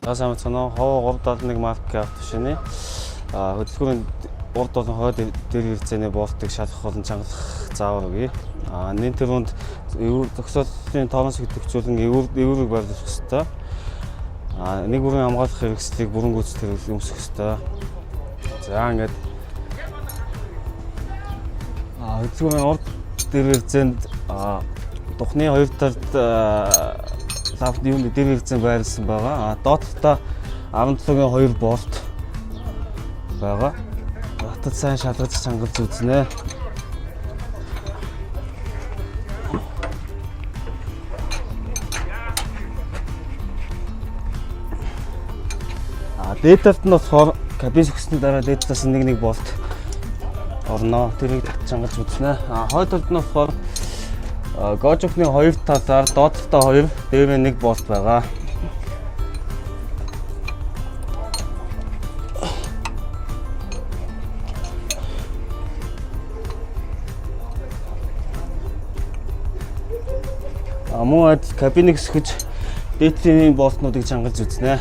Таасаа цанаа хоо 371 марк автошины хөдөлгөөний урд болон хойд дээр хэрэгцээний болтыг шалгах болон чангалах заавар өгье. Нэн төрөнд зохицуулалтын тоонос хөтөлбөрийн эвүүрийг байрлуулах ёстой. Нэг бүрийн хамгаалах хэрэгслийг бүрэн гүйцэтгэх өмсөх ёстой. За ингээд хөдөлгөөний урд дээр хэрэгцээнд тухны хоёр талд лавт юуны дээр хэрэгцээ байрласан байгаа. Доотлолтой 17-гийн 2 болт байгаа. Хатад сайн шалгаж чангалж үзнэ. Дээд талд нь болохоор кабин сөхсөний дараа дээд талаас нэг болт орно. Тэрийг чангалж үзнэ. Хойд талд нь болохоор гожокны 2 талаар доотлолтой 2, дээрээ 1 болт байгаа. Мөн кабиныг сөхөж дээдлийн болтнуудыг чангалж үзнэ.